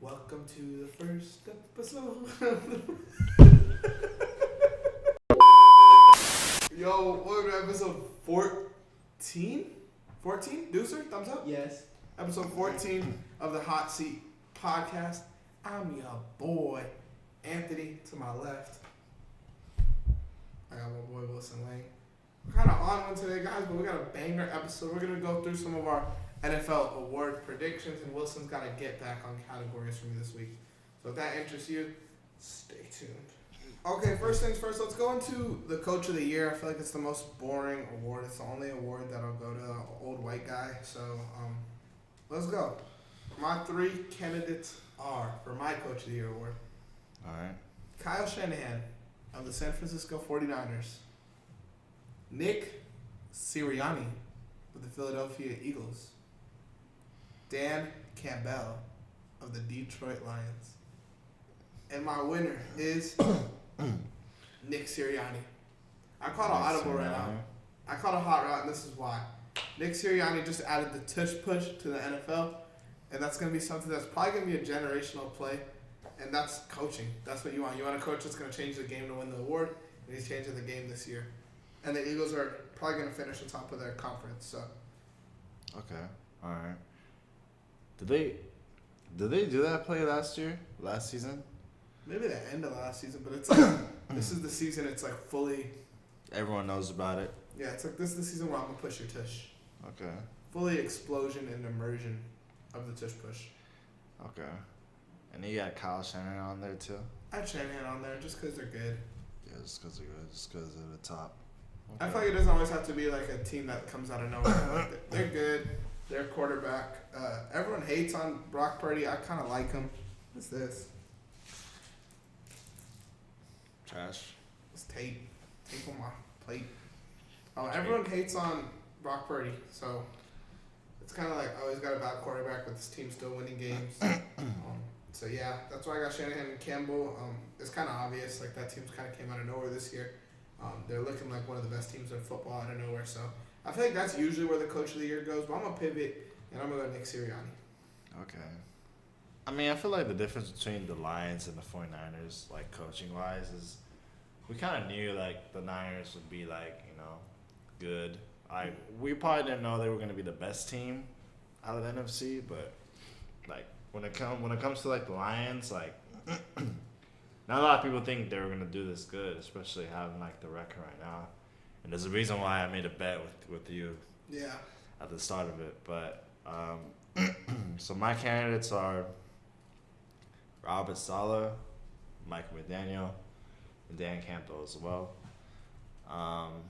Welcome to the first episode. Yo, what episode 14? 14? Deucer, thumbs up? Yes. Episode 14 of the Hot Seat Podcast. I'm your boy, Anthony, to my left. I got my boy, Wilson Lang. We're kind of on one today, guys, but we got a banger episode. We're going to go through some of our NFL award predictions, and Wilson's got to get back on categories for me this week. So if that interests you, stay tuned. Okay, first things first, let's go into the Coach of the Year. I feel like it's the most boring award. It's the only award that'll go to the old white guy. So let's go. My three candidates are for my Coach of the Year award. All right. Kyle Shanahan of the San Francisco 49ers. Nick Sirianni of the Philadelphia Eagles. Dan Campbell of the Detroit Lions. And my winner is Nick Sirianni. I caught an audible right now. I caught a hot route, and this is why. Nick Sirianni just added the tush push to the NFL, and that's going to be something that's probably going to be a generational play, and that's coaching. That's what you want. You want a coach that's going to change the game to win the award, and he's changing the game this year. And the Eagles are probably going to finish on top of their conference. So. Okay. All right. Did they do that play last season? Maybe the end of last season, but it's like this is the season. It's like fully. Everyone knows about it. Yeah, it's like this is the season where I'm gonna push your tush. Okay. Fully explosion and immersion of the tush push. Okay. And you got Kyle Shanahan on there too. I had Shanahan on there just because they're good. Yeah, just because they're good. Just because they're the top. Okay. I feel like it doesn't always have to be like a team that comes out of nowhere. Like they're good. Their quarterback. Everyone hates on Brock Purdy. I kind of like him. What's this? Trash. It's tape. Tape on my plate. Everyone hates on Brock Purdy, so it's kind of like, oh, he's got a bad quarterback, but this team's still winning games. So yeah, that's why I got Shanahan and Campbell. It's kind of obvious, like that team's kind of came out of nowhere this year. They're looking like one of the best teams in football out of nowhere. So I feel like that's usually where the Coach of the Year goes. But I'm gonna pivot and I'm gonna go Nick Sirianni. Okay. I mean, I feel like the difference between the Lions and the 49ers, like coaching-wise, is we kind of knew like the Niners would be like, good. We probably didn't know they were going to be the best team out of the NFC, but like when it comes to like the Lions, like not a lot of people think they were going to do this good, especially having like the record right now. And there's a reason why I made a bet with you. Yeah. At the start of it, but so my candidates are Robert Saleh, Mike McDaniel, and Dan Campbell as well.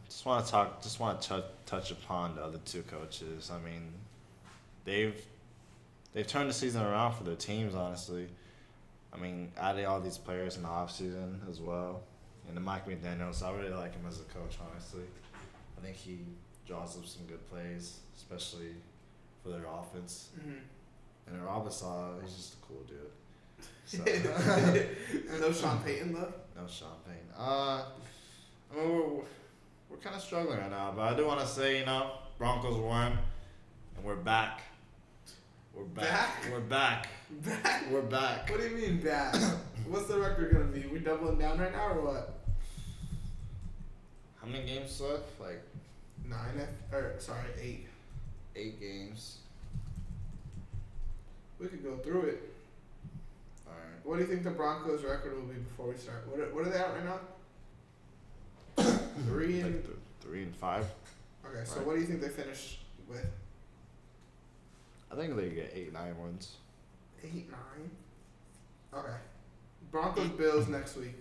Just want to touch upon the other two coaches. I mean, they've turned the season around for their teams, honestly. I mean, adding all these players in the offseason as well. And the Mike McDaniels, I really like him as a coach, honestly. I think he draws up some good plays, especially for their offense. Mm-hmm. And Robert Saleh, he's just a cool dude. So. No Sean Payton, though? No Sean Payton. I mean, we're kind of struggling right now, but I do want to say, Broncos won, and we're back. We're back. We're back. Back? We're back. What do you mean back? What's the record going to be? We doubling down right now or what? How many games left? Like 8. 8 games. We could go through it. All right. What do you think the Broncos' record will be before we start? What are they at right now? 3 and... 3 and 5. Okay, right. So what do you think they finish with? I think they get 8-9 wins. 8-9? Okay. Broncos Bills next week.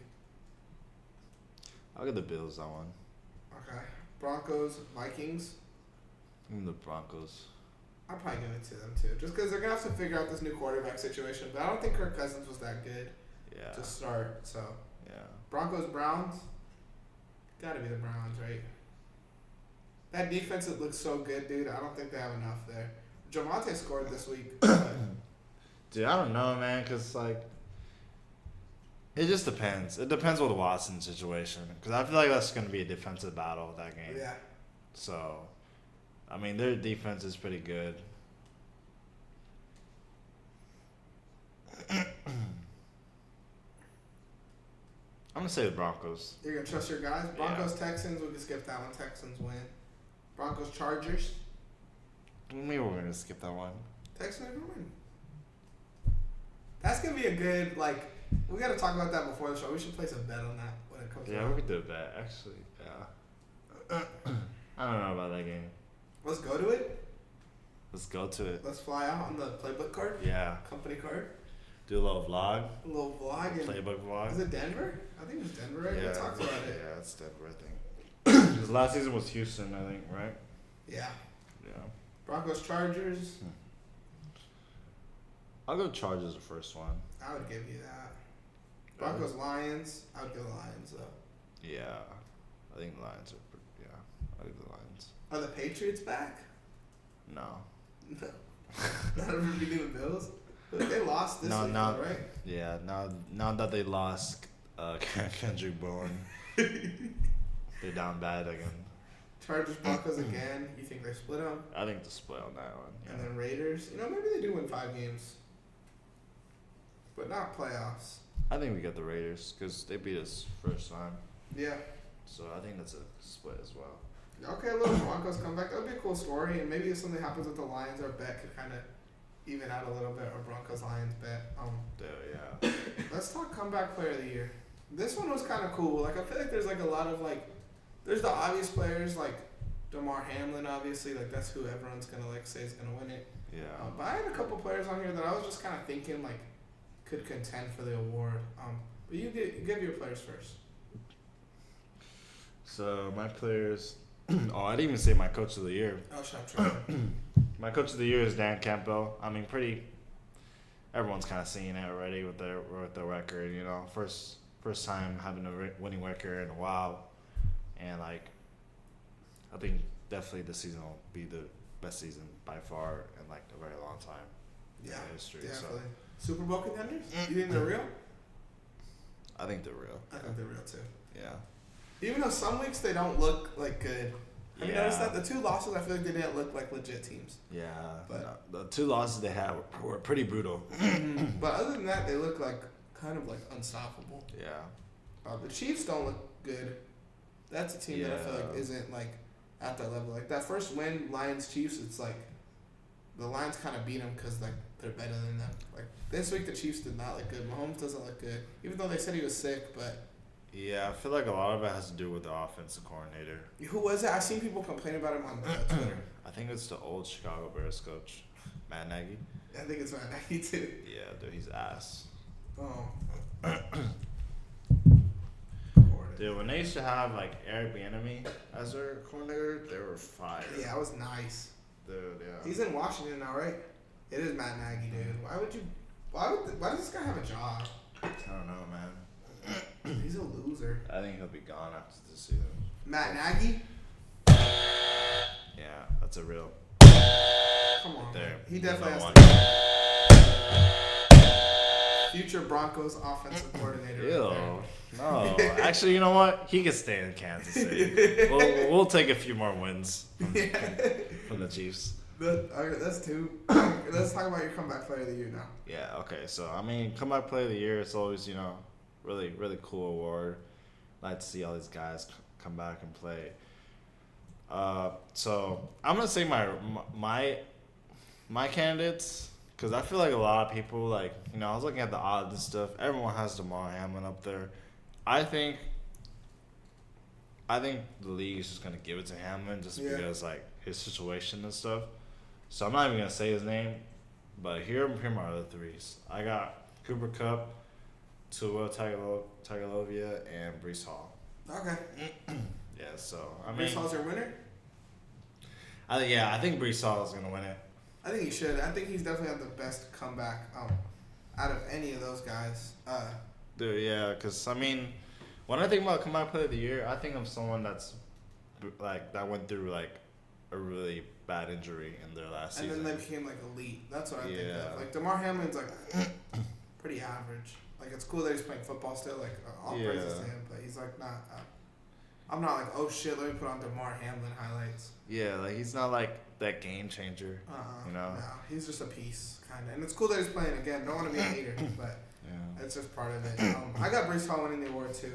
I'll get the Bills that one. Okay. Broncos Vikings. The Broncos. I'll probably give it to them too, just because they're gonna have to figure out this new quarterback situation. But I don't think Kirk Cousins was that good to start. So yeah. Broncos Browns. Got to be the Browns, right? That defense, it looks so good, dude. I don't think they have enough there. Javonte scored this week. Dude, I don't know, man, because, like, it just depends. It depends on the Watson situation, because I feel like that's going to be a defensive battle, that game. Yeah. So, I mean, their defense is pretty good. say the Broncos. You're gonna trust your guys. Broncos, Texans. We can skip that one. Texans win. Broncos, Chargers. Maybe we're gonna skip that one. Texans are gonna win. That's gonna be a good We gotta talk about that before the show. We should place a bet on that when it comes. Yeah, around. we could do that actually. Yeah. I don't know about that game. Let's go to it. Let's go to it. Let's fly out on the playbook card. Yeah. Company card. Do a little vlog. A little vlog. And Playbook vlog. is it Denver? I think it was Denver, right? Yeah. We talked about it. Yeah, it's Denver, I think. Because last season was Houston, I think, right? Yeah. Yeah. Broncos, Chargers. I'll go Chargers the first one. I would give you that. Broncos, Lions. I would go Lions though. Yeah. I think the Lions are pretty, yeah. I'll give the Lions. Are the Patriots back? No. No. Not ever beating the Bills? But they lost this week, no. though, right? Yeah, now that they lost Kendrick Bourne, they're down bad again. Chargers, Broncos again. You think they split them? I think the split on that one. Yeah. And then Raiders. Maybe they do win 5 games. But not playoffs. I think we get the Raiders because they beat us first time. Yeah. So I think that's a split as well. Okay, a little Broncos comeback. That would be a cool story. And maybe if something happens with the Lions, our bet could kind of even out a little bit. Or Broncos-Lions bet. Yeah. Let's talk comeback player of the year. This one was kind of cool. I feel like there's a lot of there's the obvious players like DeMar Hamlin, obviously. That's who everyone's gonna say is gonna win it. Yeah. But I had a couple players on here that I was just kind of thinking could contend for the award. But you give your players first. So my players. Oh, I didn't even say my coach of the year. Oh, shut up. My coach of the year is Dan Campbell. I mean, everyone's kind of seeing it already with their record. First time having a winning record in a while, and I think definitely this season will be the best season by far in a very long time. Yeah, in history. definitely. So. Super Bowl contenders? You think they're real? I think they're real. I think they're real too. Yeah. Even though some weeks they don't look good. Have you Yeah. noticed that? The 2 losses, I feel like they didn't look like legit teams. Yeah. But the 2 losses they had were pretty brutal. But other than that, they look kind of unstoppable. Yeah. The Chiefs don't look good. That's a team that I feel like isn't at that level. That first win, Lions-Chiefs, it's the Lions kind of beat them because they're better than them. This week the Chiefs did not look good. Mahomes doesn't look good, even though they said he was sick. But Yeah, I feel like a lot of it has to do with the offensive coordinator. who was it? I've seen people complain about him on Twitter. I think it's the old Chicago Bears coach, Matt Nagy. I think it's Matt Nagy too. Yeah, dude, he's ass. Oh. Dude, when they used to have Eric Bieniemy as their coordinator, they were fire. Yeah, it was nice. Dude, yeah. He's in Washington now, right? It is Matt Nagy, dude. Why does this guy have a job? I don't know, man. He's a loser. I think he'll be gone after this season. Matt Nagy? Yeah, that's a real. Come on. There. Man. He definitely has one. future Broncos offensive coordinator. Ew. Right there. No. Actually, you know what? He could stay in Kansas City. We'll take a few more wins from the Chiefs. Okay, that's 2. Let's talk about your comeback player of the year now. Yeah, okay. So, I mean, comeback player of the year, it's always, really, really cool award. Like to see all these guys come back and play. So, I'm going to say my candidates, because I feel like a lot of people, I was looking at the odds and stuff. Everyone has DeMar Hamlin up there. I think the league is just going to give it to Hamlin just because, his situation and stuff. So I'm not even going to say his name, but here are my other 3s. I got Cooper Kupp, Tua Tagovailoa, and Breece Hall. Okay. Yeah, so, Breece Hall's your winner? I think Breece Hall is going to win it. I think he should. I think he's definitely had the best comeback out of any of those guys. Dude, yeah, because, when I think about comeback player of the year, I think of someone that's, that went through, a really bad injury in their last season. And then they became, elite. That's what I think of. Yeah. DeMar Hamlin's, pretty average. It's cool that he's playing football still. All praises to him, but he's, not... I'm not oh, shit, let me put on DeMar Hamlin highlights. Yeah, he's not, that game changer, No, he's just a piece, kind of. And it's cool that he's playing again. Don't want to be a hater, but it's just part of it. I got Breece Hall winning the award, too.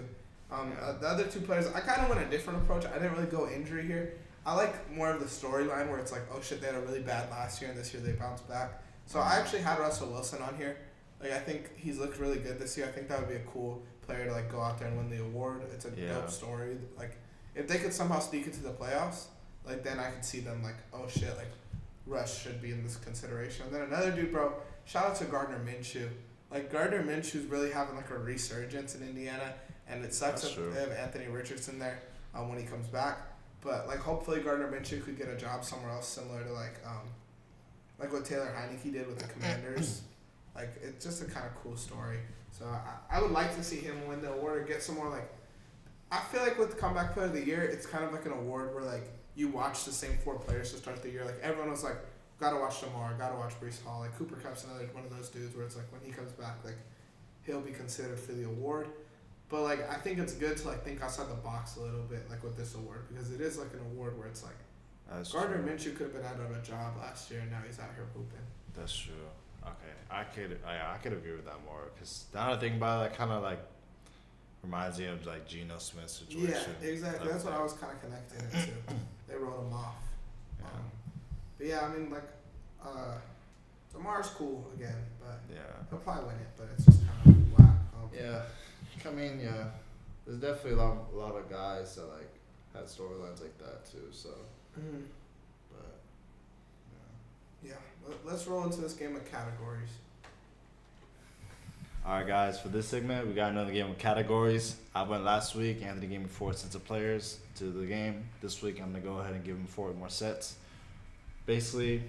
Yeah. The other two players, I kind of went a different approach. I didn't really go injury here. I like more of the storyline where it's like, oh shit, they had a really bad last year and this year they bounced back. So I actually had Russell Wilson on here. Like I think he's looked really good this year. I think that would be a cool player to like go out there and win the award. It's a dope story. Like if they could somehow sneak into the playoffs, like then I could see them like, oh shit, like Russ should be in this consideration. And then another dude, bro, shout out to Gardner Minshew. Like Gardner Minshew's really having like a resurgence in Indiana, and it sucks that they have Anthony Richardson there when he comes back. But like hopefully Gardner Minshew could get a job somewhere else similar to like what Taylor Heineke did with the Commanders. Like it's just a kind of cool story. So I would like to see him win the award or get some more like. I feel like with the Comeback Player of the Year, it's kind of like an award where like you watch the same 4 players to start the year. Like everyone was like, gotta watch Lamar, gotta watch Breece Hall. Like Cooper Kupp's another one of those dudes where it's like when he comes back, like he'll be considered for the award. But like I think it's good to like think outside the box a little bit, like with this award, because it is like an award where it's like Gardner Minshew could have been out of a job last year and now he's out here hooping. That's true. Okay, I could agree with that more because now that I think about it, that kind of like reminds me of like Geno Smith's situation. Yeah, exactly. That's what I was kind of connecting it to. They wrote him off. Yeah. But yeah, I mean like Lamar's cool again, but he'll probably win it. But it's just kind of whack. Yeah, I mean there's definitely a lot of guys that like had storylines like that too. So, but yeah, let's roll into this game of categories. All right, guys. For this segment, we got another game of categories. I went last week. Anthony gave me 4 sets of players to the game. This week, I'm gonna go ahead and give him 4 more sets. Basically,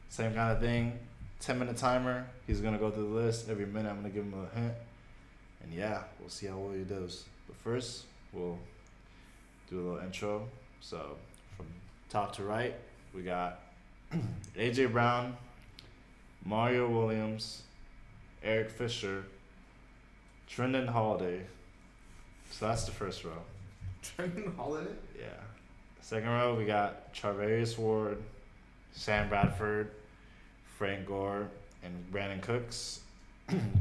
same kind of thing. 10-minute timer. He's gonna go through the list every minute. I'm gonna give him a hint, and yeah, we'll see how well he does. But first, we'll do a little intro. So, from top to right, we got AJ Brown, Mario Williams, Eric Fisher, Trendon Holiday. So that's the first row. Trendon Holiday? Yeah. Second row, we got Charvarius Ward, Sam Bradford, Frank Gore, and Brandon Cooks.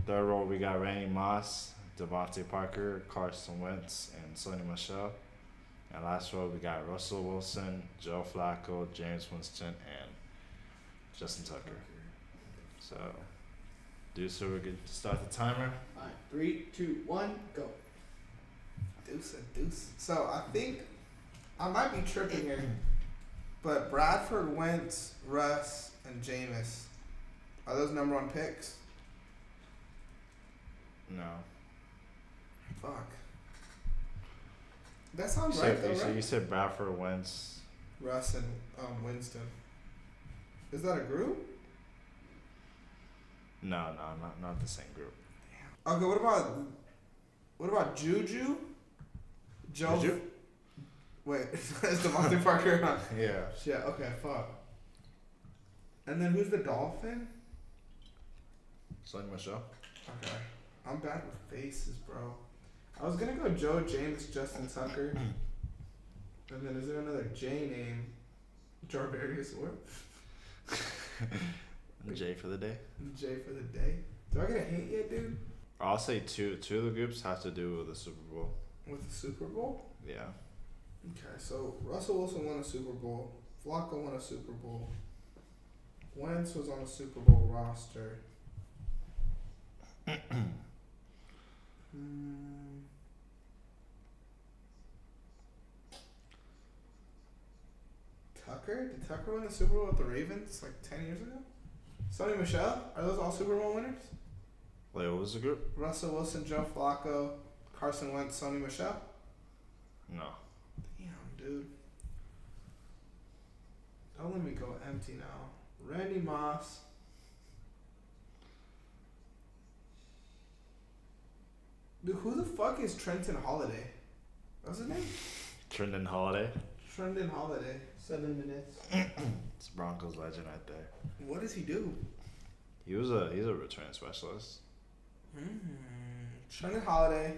Third row, we got Randy Moss, Devontae Parker, Carson Wentz, and Sonny Michel. And last row, we got Russell Wilson, Joe Flacco, James Winston, and Justin Tucker. So, so we're good to start the timer. All right, 3, 2, 1, go. Deuce. So I think I might be tripping here, but Bradford, Wentz, Russ, and Jameis, are those number 1 picks? No. Fuck. That sounds right though, So right? you said Bradford, Wentz, Russ, and Winston. Is that a group? No, not the same group. Okay, what about Juju? Juju? Wait, is Devontae Parker on? Yeah. Shit, okay, fuck. And then who's the Dolphin? Sonny Michel. Okay. I'm bad with faces, bro. I was gonna go Joe James, Justin Tucker. And then is there another J name? Jarvarius Ward? J for the day. J for the day. Do I get a hint yet, dude? I'll say two of the groups have to do with the Super Bowl. With the Super Bowl? Yeah. Okay, so Russell Wilson won a Super Bowl. Flacco won a Super Bowl. Wentz was on a Super Bowl roster. Tucker? Did Tucker win the Super Bowl with the Ravens like 10 years ago? Sonny Michel? Are those all Super Bowl winners? Wait, what was the group? Russell Wilson, Joe Flacco, Carson Wentz, Sonny Michel? No. Damn, dude. Don't let me go empty now. Randy Moss. Dude, who the fuck is Trenton Holiday? What's his name? Trendon Holiday. Trendon Holiday. 7 minutes. It's Broncos legend right there. What does he do? He's a return specialist. Trendon Holiday.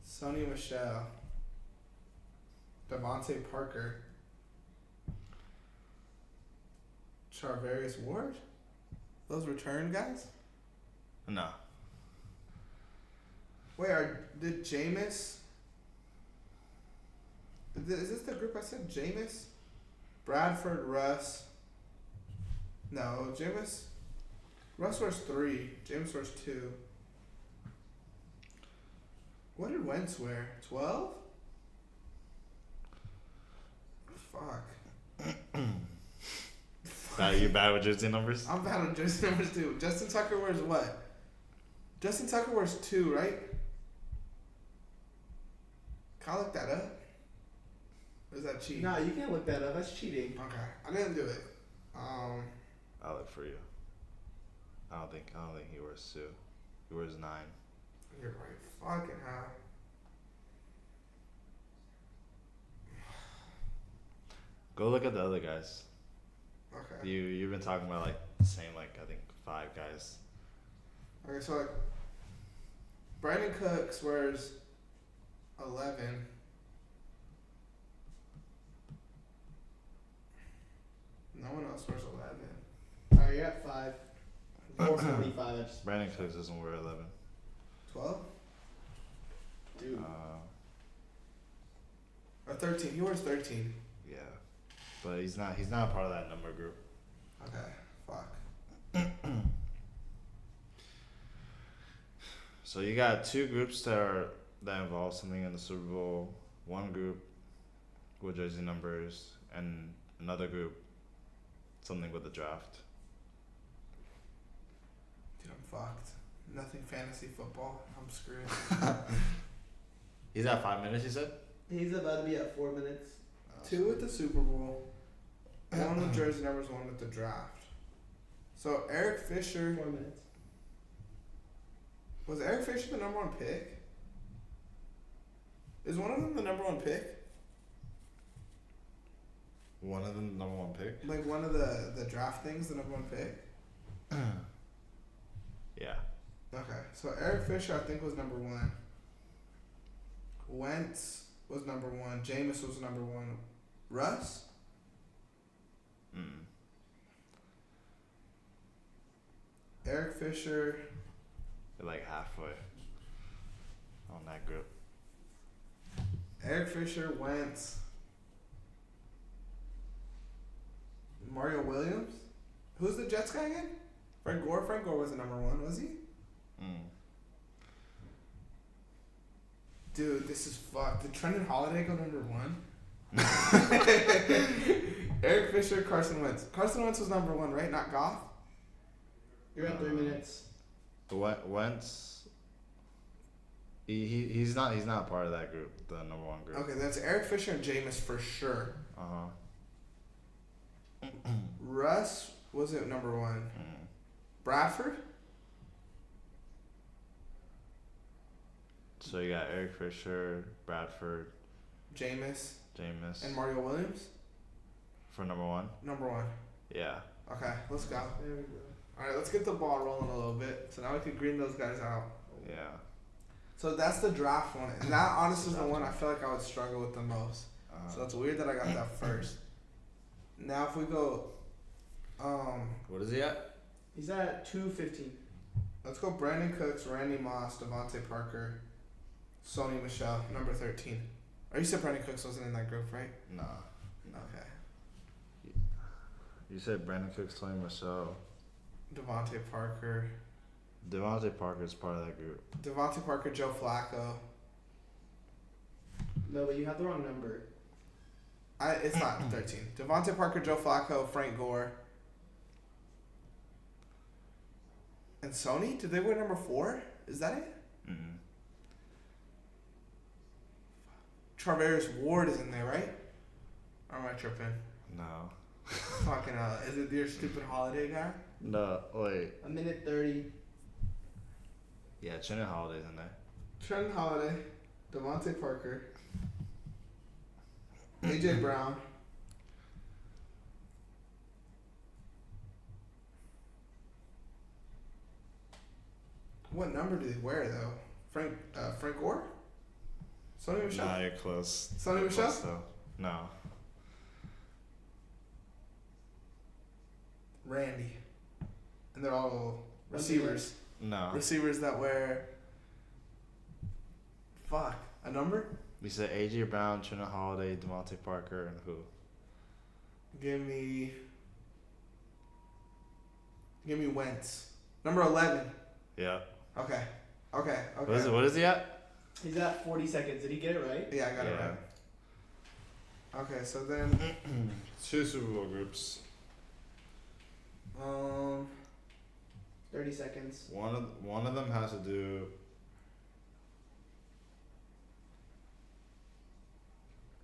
Sonny Michel. Devontae Parker. Charvarius Ward? Those return guys? No. Wait, did Jameis Is this the group I said? Jameis, Bradford, Russ. No, Jameis. Russ wears 3. Jameis wears 2. What did Wentz wear? 12? Fuck. You bad with jersey numbers? I'm bad with jersey numbers too. Justin Tucker wears what? Justin Tucker wears 2, right? Can I look that up? Or is that cheating? No, you can't look that up. That's cheating. Okay, I didn't do it. I'll look for you. I don't think he wears 2. He wears 9. You're right. Fucking hell. Go look at the other guys. Okay. You've been talking about like the same I think 5 guys. Okay, so like Brandon Cooks wears 11. No one else wears 11. Alright, you're at 5. 445. Brandon Cooks doesn't wear 11. 12? Dude. Or 13. He wears 13. Yeah, but he's not a part of that number group. Okay, fuck. So you got 2 groups that involve something in the Super Bowl. One group with jersey numbers, and another group something with the draft. Dude, I'm fucked. Nothing fantasy football. I'm screwed. He's at 5 minutes. You said. He's about to be at 4 minutes. 2 at the Super Bowl. 1 with jersey numbers, 1 with the draft. So Eric Fisher. 4 minutes. Was Eric Fisher the number 1 pick? Is one of them the number 1 pick? One of them, number 1 pick. Like one of the draft things, the number 1 pick? Yeah. Okay, so Eric Fisher I think was number 1. Wentz was number 1. Jameis was number 1. Russ? Eric Fisher. They're like halfway on that group. Eric Fisher, Wentz. Mario Williams? Who's the Jets guy again? Frank Gore? Frank Gore wasn't number 1, was he? Dude, this is fucked. Did Trenton Holiday go number 1? Eric Fisher, Carson Wentz. Carson Wentz was number 1, right? Not Goff? You're at 3 minutes. Wentz. He's not part of that group, the number 1 group. Okay, that's Eric Fisher and Jameis for sure. Russ wasn't number 1. Bradford? So you got Eric Fisher, Bradford, Jameis, and Mario Williams? For number 1? Number 1. Yeah. Okay, let's go. There we go. Alright, let's get the ball rolling a little bit. So now we can green those guys out. Yeah. So that's the draft one. And that honestly is the one I feel like I would struggle with the most. So it's weird that I got that first. Now if we go What is he at? He's at 2:15. let's go Brandon Cooks, Randy Moss, Devontae Parker, Sony Michel, number 13. Or you said Brandon Cooks wasn't in that group, right? Nah. Okay. You said Brandon Cooks, Tony Michel. Devontae Parker. Devontae Parker is part of that group. Devontae Parker, Joe Flacco. No, but you have the wrong number. It's not 13. Devontae Parker, Joe Flacco, Frank Gore. And Sony? Did they wear number 4? Is that it? Charvarius Ward is in there, right? Or am I tripping? No. Fucking hell. Is it your stupid holiday guy? No, wait. 1:30. Yeah, Trenton Holiday's in there. Trenton Holiday, Devontae Parker, AJ Brown. What number do they wear though? Frank Gore? Sony Michel? Nah, you're close. Sony You're Michel? close, though. No. Randy. And they're all receivers. No. Receivers that wear. Fuck. A number? We said A.J. Brown, Trina Holiday, DeMonte Parker, and who? Give me Wentz. Number 11. Yeah. Okay. What is he at? He's at 40 seconds. Did he get it right? Yeah, I got it Yeah. right. Okay, so then 2 Super Bowl groups. 30 seconds. One of them has to do.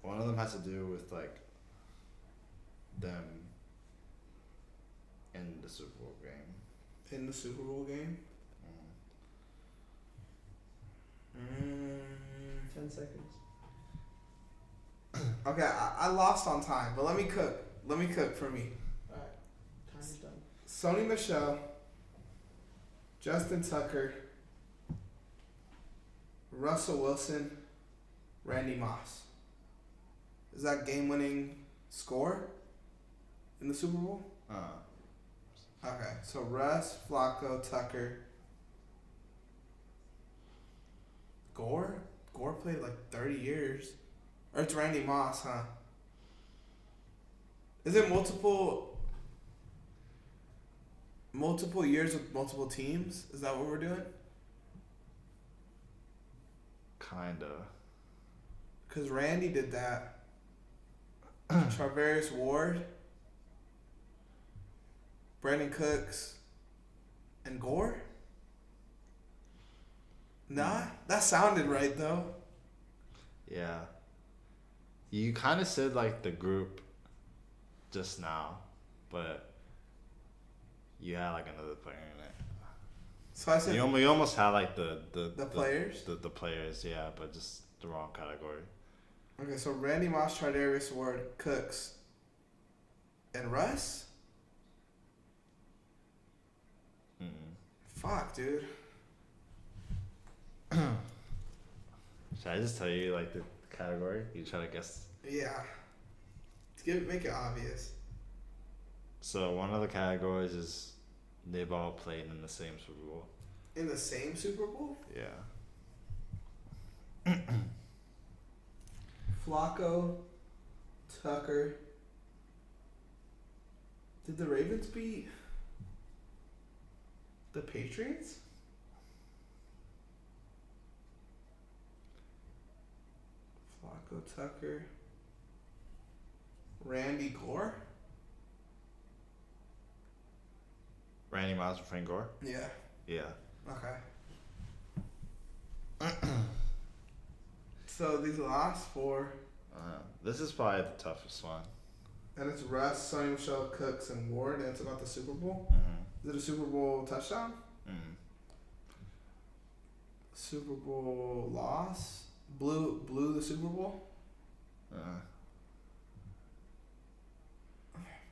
One of them has to do with like them in the Super Bowl game. in the Super Bowl game. 10 seconds. Okay, I lost on time, but let me cook. Let me cook for me. Alright. Time's done. Sony Michel, Justin Tucker, Russell Wilson, Randy Moss. Is that game-winning score in the Super Bowl? Okay, so Russ, Flacco, Tucker, Gore? Gore played like 30 years. Or it's Randy Moss, huh? Is it multiple years with multiple teams? Is that what we're doing? Kinda. Because Randy did that. Charvarius Ward, Brandon Cooks, and Gore? Nah, that sounded right though. Yeah. You kind of said like the group just now, but you had like another player in it. So I said You almost had like the players? The players, yeah, but just the wrong category. Okay, so Randy Moss, Charvarius Ward, Cooks, and Russ? Fuck, dude. Should I just tell you like the category? You try to guess. Yeah. Make it obvious. So one of the categories is they've all played in the same Super Bowl. In the same Super Bowl? Yeah. Flacco, Tucker. Did the Ravens beat the Patriots? Flacco, Tucker. Randy Gore? Randy Moss and Frank Gore? Yeah. Yeah. Okay. So these last four, This is probably the toughest one. and it's Russ, Sonny Michel, Cooks, and Ward, and it's about the Super Bowl. Is it a Super Bowl touchdown? Super Bowl loss? Blew the Super Bowl?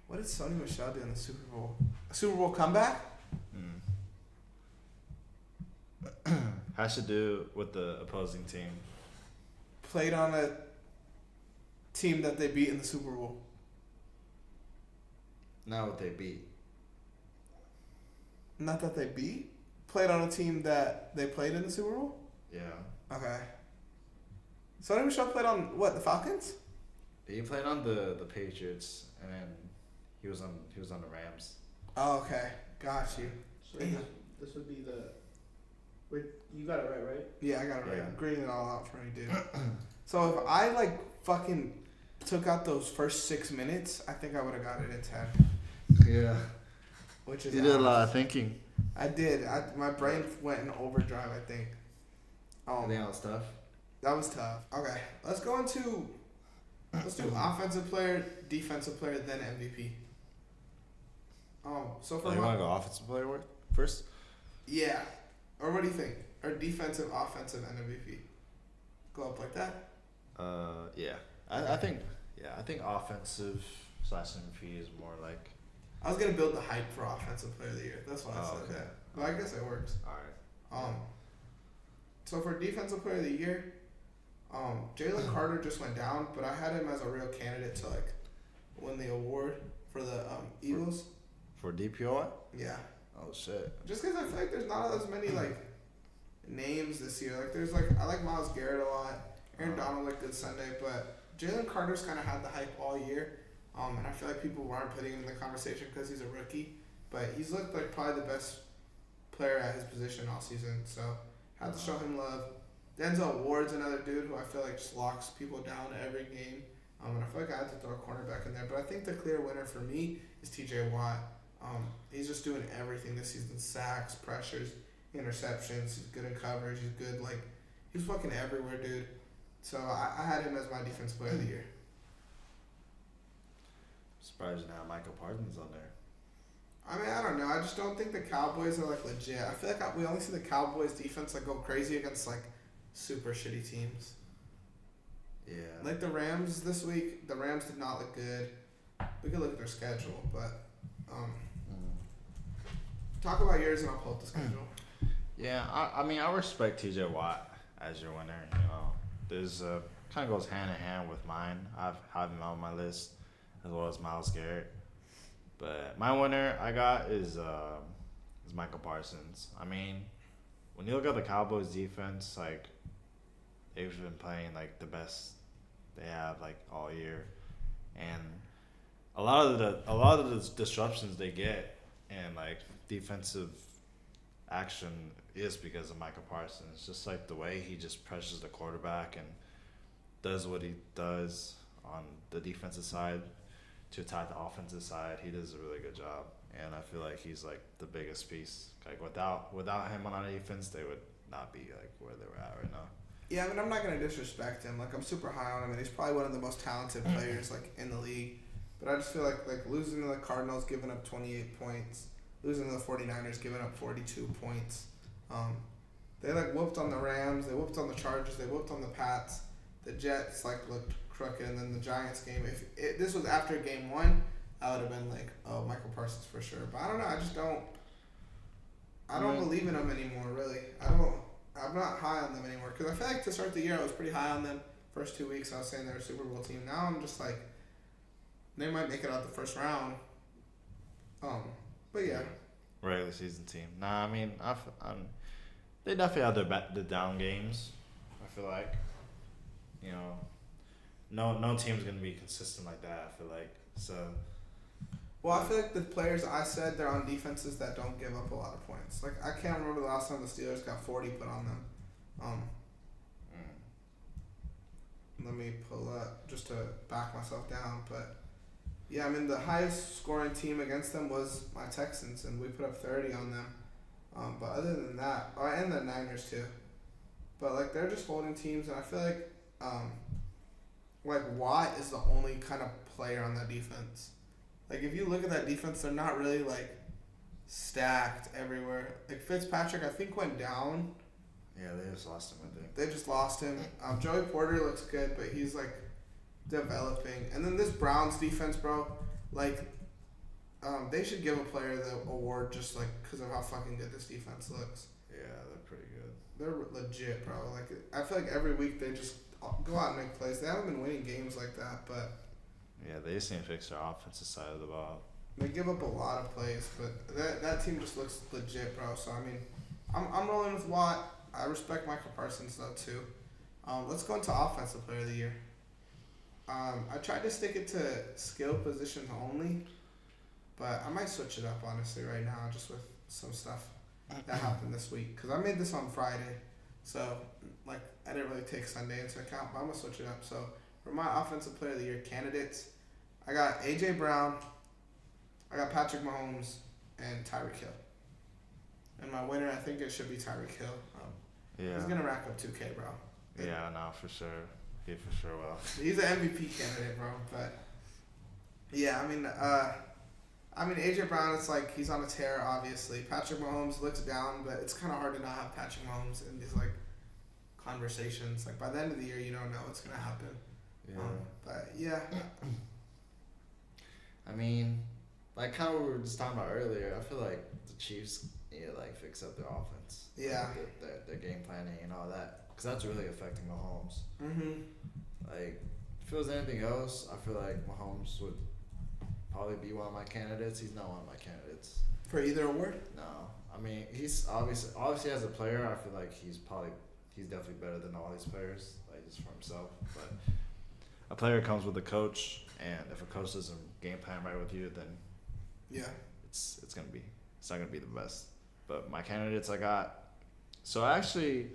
What did Sonny Michel do in the Super Bowl? A Super Bowl comeback? Has to do with the opposing team. Played on a team that they beat in the Super Bowl. Not what they beat. Not that they beat? Played on a team that they played in the Super Bowl? Yeah. Okay. Sonny Michel played on what, the Falcons? He played on the Patriots, and then he was on the Rams. Oh, okay. Got you. So Damn. this would be the. Wait, you got it right? Yeah, I got it right. Yeah. I'm grading it all out for you, dude. So if I like fucking took out those first 6 minutes, I think I would have got it in 10. Yeah. Which is You did a lot honest. of thinking. I did. My brain went in overdrive, I think. That was tough. That was tough. Okay, let's go into. Let's do offensive player, defensive player, then MVP. So for You want to go offensive player first? yeah, or what do you think? Or defensive, offensive, and MVP. Go up like that. Yeah. I think offensive / MVP is more like. I was gonna build the hype for offensive player of the year. That's why I said okay. that. But I guess it works. All right. So for defensive player of the year, Jalen Carter just went down, but I had him as a real candidate to like win the award for the Eagles. For DPOI? Yeah. Oh shit. Just because I feel like there's not as many like names this year. Like there's like I like Myles Garrett a lot. Aaron Donald looked good Sunday, but Jalen Carter's kind of had the hype all year. And I feel like people weren't putting him in the conversation because he's a rookie. But he's looked like probably the best player at his position all season. So had to show him love. Denzel Ward's another dude who I feel like just locks people down every game. And I feel like I had to throw a cornerback in there. But I think the clear winner for me is TJ Watt. He's just doing everything this season. Sacks, pressures, interceptions. He's good in coverage. He's good. Like, he's fucking everywhere, dude. So I had him as my defense player of the year. Surprised you now Michael Parsons on there. I mean, I don't know. I just don't think the Cowboys are, like, legit. I feel like we only see the Cowboys defense, like, go crazy against, like, super shitty teams. Yeah. Like the Rams this week, the Rams did not look good. We could look at their schedule, but talk about yours and I'll pull up the schedule. Yeah, I mean, I respect TJ Watt as your winner. You know, there's kind of goes hand in hand with mine. I've had him on my list as well as Myles Garrett. But my winner I got is Michael Parsons. I mean, when you look at the Cowboys defense, like, they've been playing like the best they have like all year, and a lot of the disruptions they get and like defensive action is because of Michael Parsons. It's just like the way he just pressures the quarterback and does what he does on the defensive side to attack the offensive side. He does a really good job, and I feel like he's like the biggest piece. Like without him on our defense, they would not be like where they were at right now. Yeah, I mean, I'm not going to disrespect him. Like, I'm super high on him, and he's probably one of the most talented players, like, in the league. But I just feel like losing to the Cardinals, giving up 28 points, losing to the 49ers, giving up 42 points. They, like, whooped on the Rams, they whooped on the Chargers, they whooped on the Pats. The Jets, like, looked crooked, and then the Giants game. If this was after game one, I would have been like, oh, Michael Parsons for sure. But I don't know, I just don't believe in him anymore, really. I'm not high on them anymore because I feel like to start the year I was pretty high on them. First 2 weeks I was saying they're a Super Bowl team. Now I'm just like, they might make it out the first round. But yeah. Regular season team. Nah, I mean, they definitely have the down games. I feel like, you know, no team's gonna be consistent like that. I feel like so. Well, I feel like the players I said, they're on defenses that don't give up a lot of points. Like, I can't remember the last time the Steelers got 40 put on them. Let me pull up just to back myself down. But, yeah, I mean, the highest scoring team against them was my Texans, and we put up 30 on them. But other than that, and the Niners too. But, like, they're just holding teams, and I feel like Watt is the only kind of player on that defense. Like, if you look at that defense, they're not really, like, stacked everywhere. Like, Fitzpatrick, I think, went down. Yeah, they just lost him, I think. They just lost him. Joey Porter looks good, but he's, like, developing. And then this Browns defense, bro, like, they should give a player the award just, like, because of how fucking good this defense looks. Yeah, they're pretty good. They're legit, bro. Like, I feel like every week they just go out and make plays. They haven't been winning games like that, but... Yeah, they just need to fix their offensive side of the ball. They give up a lot of plays, but that team just looks legit, bro. So, I mean, I'm rolling with Watt. I respect Michael Parsons, though, too. Let's go into Offensive Player of the Year. I tried to stick it to skill positions only, but I might switch it up, honestly, right now, just with some stuff that happened this week. Because I made this on Friday, so, like, I didn't really take Sunday into account, but I'm going to switch it up. So, for my Offensive Player of the Year candidates, I got A.J. Brown, I got Patrick Mahomes, and Tyreek Hill. And my winner, I think it should be Tyreek Hill. Yeah. He's going to rack up 2K, bro. Yeah, no, for sure. He for sure will. He's an MVP candidate, bro. But, yeah, I mean, A.J. Brown, it's like he's on a tear, obviously. Patrick Mahomes looks down, but it's kind of hard to not have Patrick Mahomes in these, like, conversations. Like, by the end of the year, you don't know what's going to happen. Yeah. But, yeah. I mean, like kind of what we were just talking about earlier, I feel like the Chiefs need to like fix up their offense. Yeah. Like, their game planning and all that. Because that's really affecting Mahomes. Mm-hmm. Like, if it was anything else, I feel like Mahomes would probably be one of my candidates. He's not one of my candidates. For either award? No. I mean, he's obviously as a player, I feel like he's probably he's definitely better than all these players, like just for himself. But a player comes with a coach, and if a coach doesn't game plan right with you, then Yeah. it's not gonna be the best. But my candidates I got, so actually,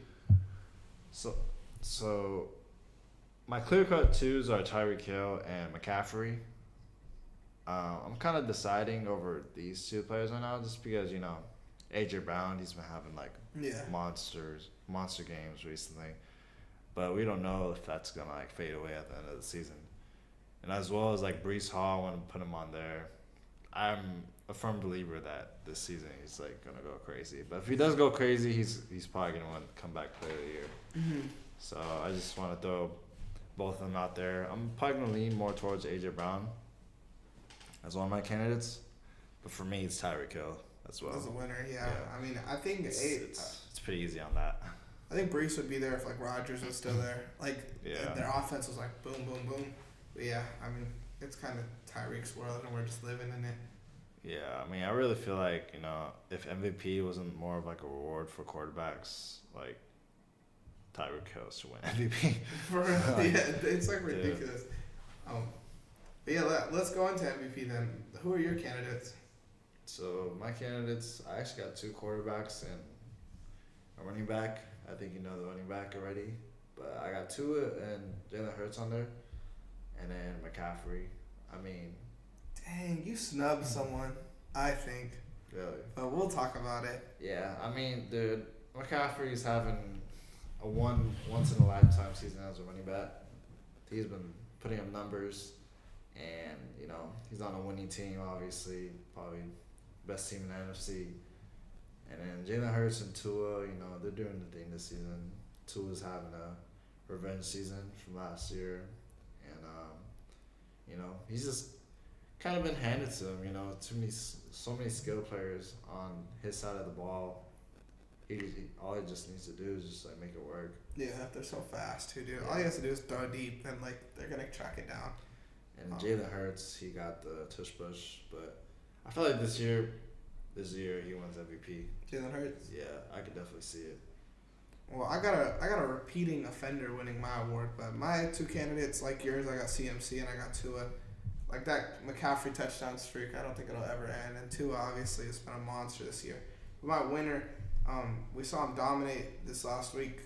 so my clear cut twos are Tyreek Hill and McCaffrey. I'm kind of deciding over these two players right now, just because AJ Brown, he's been having like Yeah. monster games recently, but we don't know if that's gonna like fade away at the end of the season. And as well as like Breece Hall, I want to put him on there. I'm a firm believer that this season he's like gonna go crazy. But if he does go crazy, he's probably gonna want to come back player of the year. Mm-hmm. So I just want to throw both of them out there. I'm probably gonna lean more towards AJ Brown as one of my candidates, but for me it's Tyreek Hill as well. As a winner, yeah. Yeah. I mean, I think It's pretty easy on that. I think Brees would be there if like Rodgers was still there. Like Yeah. their offense was like boom, boom, boom. But yeah, I mean, it's kind of Tyreek's world, and we're just living in it. Yeah, I mean, I really feel like, if MVP wasn't more of like a reward for quarterbacks, like Tyreek Hill should win MVP. For real, yeah, it's like ridiculous. But yeah, let's go into MVP then. Who are your candidates? So my candidates, I actually got two quarterbacks and a running back. I think you know the running back already, but I got Tua and Jalen Hurts on there, and then McCaffrey. I mean, Dang, you snubbed someone, I think. really. But we'll talk about it. Yeah, I mean, dude, McCaffrey's having a once in a lifetime season as a running back. He's been putting up numbers, and he's on a winning team. Obviously, probably best team in the NFC. And then Jalen Hurts and Tua, they're doing the thing this season. Tua's having a revenge season from last year, and he's just kind of been handed to him. So many skill players on his side of the ball. All he just needs to do is just like make it work. Yeah, they're so fast too, dude. Yeah. All he has to do is throw deep, and like they're gonna track it down. And Jalen Hurts, he got the tush push, but I feel like this year he wins MVP. Jalen Hurts. Yeah, I could definitely see it. Well, I got a repeating offender winning my award, but my two candidates, like yours, I got CMC and I got Tua. Like that McCaffrey touchdown streak, I don't think it'll ever end. And Tua obviously has been a monster this year. But my winner, we saw him dominate this last week.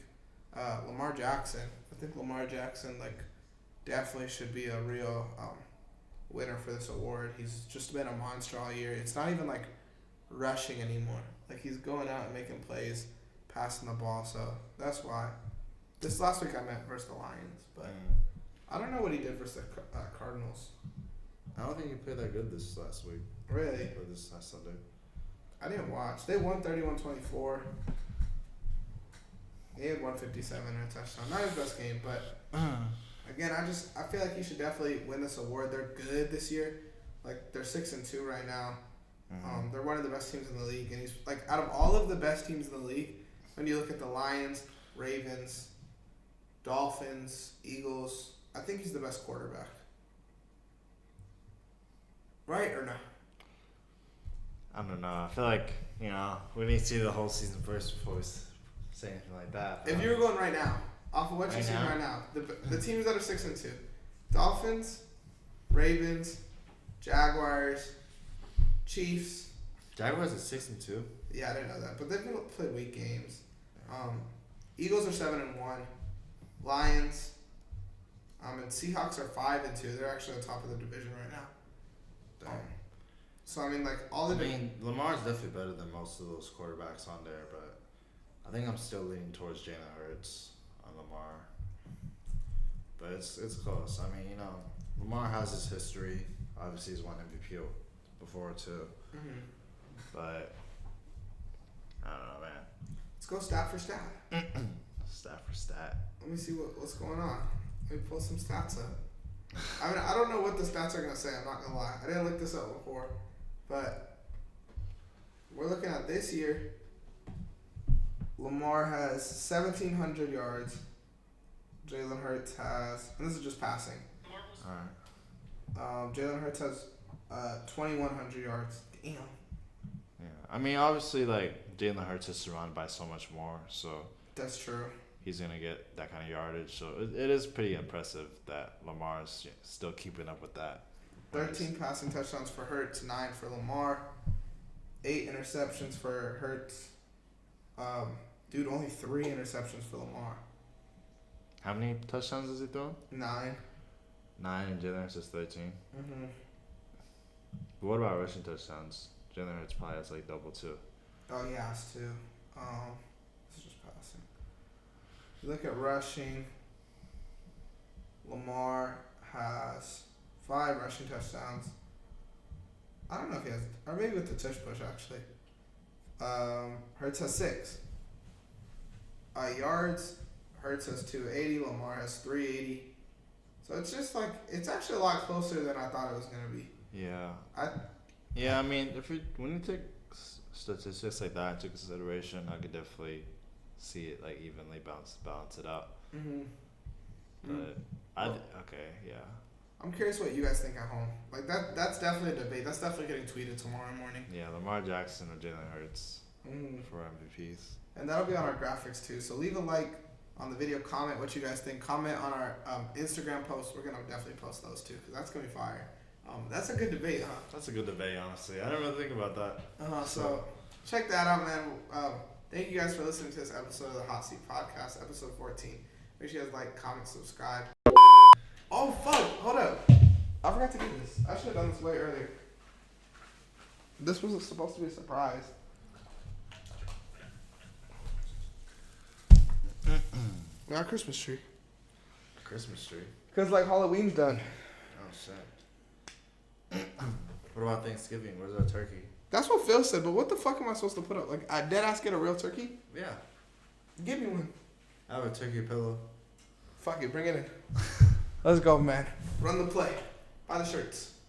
Lamar Jackson. I think Lamar Jackson definitely should be a real winner for this award. He's just been a monster all year. It's not even like rushing anymore. Like he's going out and making plays, passing the ball. So that's why. This last week I meant versus the Lions, but I don't know what he did versus the Cardinals. I don't think he played that good this last week. Really? Or this last Sunday. I didn't watch. They won 31-24. He had 157 and a touchdown. Not his best game, but again, I feel like he should definitely win this award. They're good this year. Like they're 6-2 right now. They're one of the best teams in the league, and he's like out of all of the best teams in the league. When you look at the Lions, Ravens, Dolphins, Eagles, I think he's the best quarterback. Right or no? I don't know. I feel like, we need to see the whole season first before we say anything like that. If you were going right now, off of what you're Right seeing now? right now, the teams that are 6-2, Dolphins, Ravens, Jaguars, Chiefs. Jaguars are 6-2. Yeah, I didn't know that, but they've played weak games. Eagles are 7-1, Lions, and Seahawks are 5-2. They're actually on top of the division right now. So I mean, like Lamar's definitely better than most of those quarterbacks on there, but I think I'm still leaning towards Jalen Hurts on Lamar. But it's close. I mean, Lamar has his history. Obviously, he's won MVP before too. Mm-hmm. But I don't know, man. Let's go stat for stat. Stat for stat. Let me see what's going on. Let me pull some stats up. I mean, I don't know what the stats are gonna say. I'm not gonna lie. I didn't look this up before, but we're looking at this year. Lamar has 1,700 yards. Jalen Hurts has, and this is just passing. All right. Jalen Hurts has 2,100 yards. Damn. Yeah. I mean, obviously, like Jalen Hurts is surrounded by so much more. So. That's true. he's gonna get that kind of yardage. So it is pretty impressive that Lamar's still keeping up with that. 13 passing touchdowns for Hurts, 9 for Lamar, 8 interceptions for Hurts. Dude, only 3 interceptions for Lamar. How many touchdowns has he thrown? 9. 9, and Jalen Hurts is 13. Mm-hmm. But what about rushing touchdowns? Jalen Hurts probably has like double too. Oh, he has to. This is just passing. If you look at rushing, Lamar has 5 rushing touchdowns. I don't know if he has, or maybe with the tush push actually. Hurts has 6. Yards, Hurts has 280, Lamar has 380. So it's just like, it's actually a lot closer than I thought it was going to be. Yeah. I mean, when you take statistics like that into consideration, I could definitely see it like evenly balance it out. Mm-hmm. But yeah. I'm curious what you guys think at home. Like that's definitely a debate. That's definitely getting tweeted tomorrow morning. Yeah, Lamar Jackson or Jalen Hurts for MVPs. And that'll be on our graphics too. So leave a like on the video, comment what you guys think. Comment on our Instagram post. We're gonna definitely post those too because that's gonna be fire. That's a good debate, huh? That's a good debate, honestly. I didn't really think about that. So check that out, man. Thank you guys for listening to this episode of the Hot Seat Podcast, episode 14. Make sure you guys like, comment, subscribe. Oh fuck! Hold up. I forgot to do this. I should have done this way earlier. This was supposed to be a surprise. Our Christmas tree. Christmas tree. Cause like Halloween's done. Oh shit. What about Thanksgiving? Where's our turkey? That's what Phil said, but what the fuck am I supposed to put up? Like, I dead ass get a real turkey? Yeah. Give me one. I have a turkey pillow. Fuck it, bring it in. Let's go, man. Run the play. Buy the shirts.